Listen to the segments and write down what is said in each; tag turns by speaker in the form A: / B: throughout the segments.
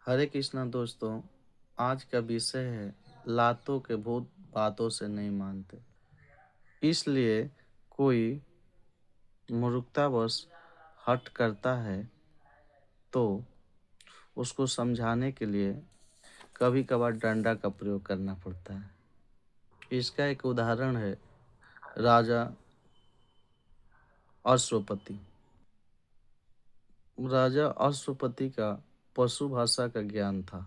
A: हरे कृष्णा दोस्तों। आज का विषय है लातों के भूत बातों से नहीं मानते। इसलिए कोई मूर्खतावश हट करता है तो उसको समझाने के लिए कभी कभार डंडा का प्रयोग करना पड़ता है। इसका एक उदाहरण है राजा अश्वपति। राजा अश्वपति का पशु भाषा का ज्ञान था।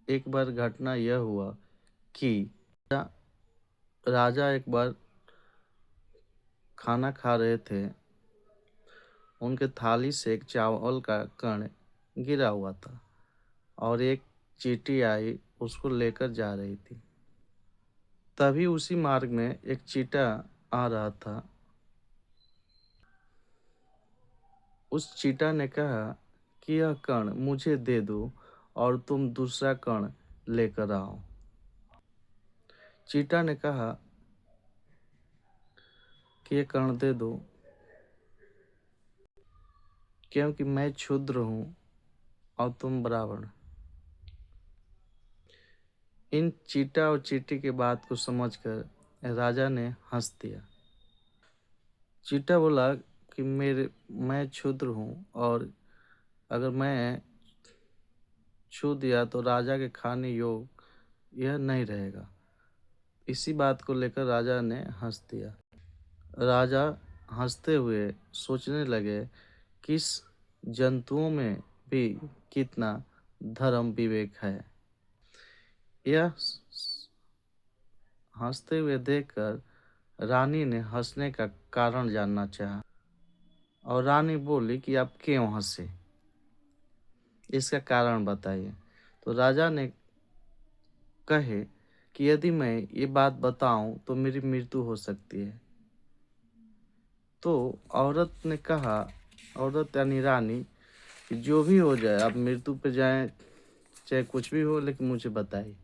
A: एक बार घटना यह हुआ कि राजा एक बार खाना खा रहे थे। उनके थाली से एक चावल का कण गिरा हुआ था और एक चींटी आई उसको लेकर जा रही थी। तभी उसी मार्ग में एक चींटा आ रहा था। उस चींटा ने कहा कि यह कण मुझे दे दो और तुम दूसरा कण लेकर आओ। चींटा ने कहा कि यह कण दे दो क्योंकि मैं क्षुद्र हूँ और तुम ब्राह्मण। इन चींटा और चींटी की बात को समझकर राजा ने हंस दिया। चींटा बोला कि मैं क्षुद्र हूँ और अगर मैं छू दिया तो राजा के खाने योग यह नहीं रहेगा। इसी बात को लेकर राजा ने हंस दिया। राजा हंसते हुए सोचने लगे कि इस जंतुओं में भी कितना धर्म विवेक है। यह हंसते हुए देखकर रानी ने हंसने का कारण जानना चाहा और रानी बोली कि आप क्यों हंसे, इसका कारण बताइए। तो राजा ने कहे कि यदि मैं ये बात बताऊं तो मेरी मृत्यु हो सकती है। तो औरत ने कहा, औरत यानी रानी, कि जो भी हो जाए आप मृत्यु पे जाएं चाहे कुछ भी हो, लेकिन मुझे बताइए।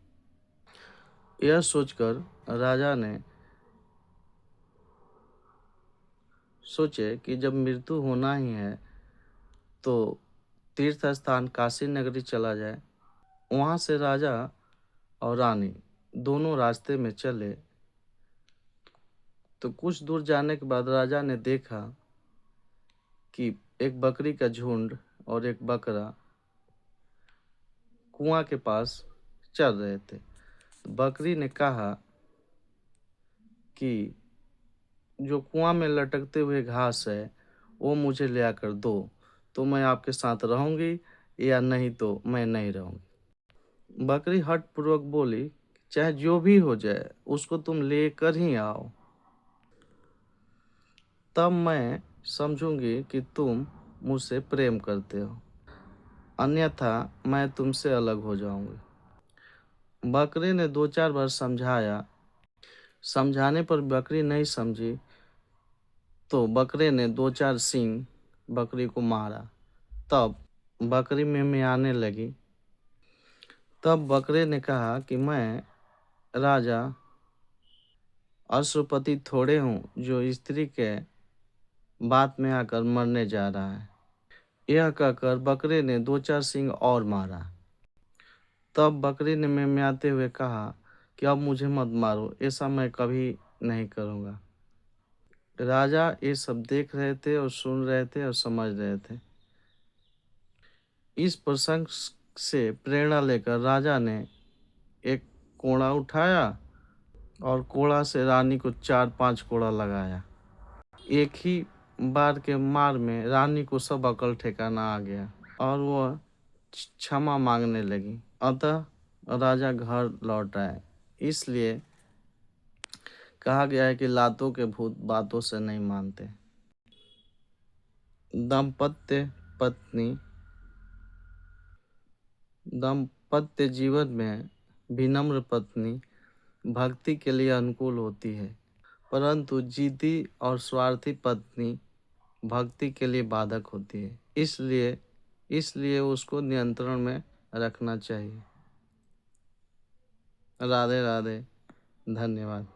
A: यह सोचकर राजा ने सोचे कि जब मृत्यु होना ही है तो तीर्थ स्थान काशी नगरी चला जाए। वहाँ से राजा और रानी दोनों रास्ते में चले। तो कुछ दूर जाने के बाद राजा ने देखा कि एक बकरी का झुंड और एक बकरा कुआं के पास चल रहे थे। बकरी ने कहा कि जो कुआं में लटकते हुए घास है वो मुझे ले आकर दो, तो मैं आपके साथ रहूंगी, या नहीं तो मैं नहीं रहूंगी। बकरी हठ पूर्वक बोली, चाहे जो भी हो जाए उसको तुम लेकर ही आओ, तब मैं समझूंगी कि तुम मुझसे प्रेम करते हो, अन्यथा मैं तुमसे अलग हो जाऊंगी। बकरी ने दो चार बार समझाया। समझाने पर बकरी नहीं समझी तो बकरे ने दो चार सींग बकरी को मारा। तब बकरी में आने लगी। तब बकरे ने कहा कि मैं राजा अश्वपति थोड़े हूँ जो स्त्री के बात में आकर मरने जा रहा है। यह कहकर बकरे ने दो चार सींग और मारा। तब बकरी ने मिमियाते हुए कहा कि अब मुझे मत मारो, ऐसा मैं कभी नहीं करूँगा। राजा ये सब देख रहे थे और सुन रहे थे और समझ रहे थे। इस प्रसंग से प्रेरणा लेकर राजा ने एक कोड़ा उठाया और कोड़ा से रानी को 4-5 कोड़ा लगाया। एक ही बार के मार में रानी को सब अकल ठिकाना आ गया और वह क्षमा मांगने लगी। अतः राजा घर लौट आए। इसलिए कहा गया है कि लातों के भूत बातों से नहीं मानते। दाम्पत्य पत्नी दाम्पत्य जीवन में विनम्र पत्नी भक्ति के लिए अनुकूल होती है, परंतु जिद्दी और स्वार्थी पत्नी भक्ति के लिए बाधक होती है। इसलिए उसको नियंत्रण में रखना चाहिए। राधे राधे। धन्यवाद।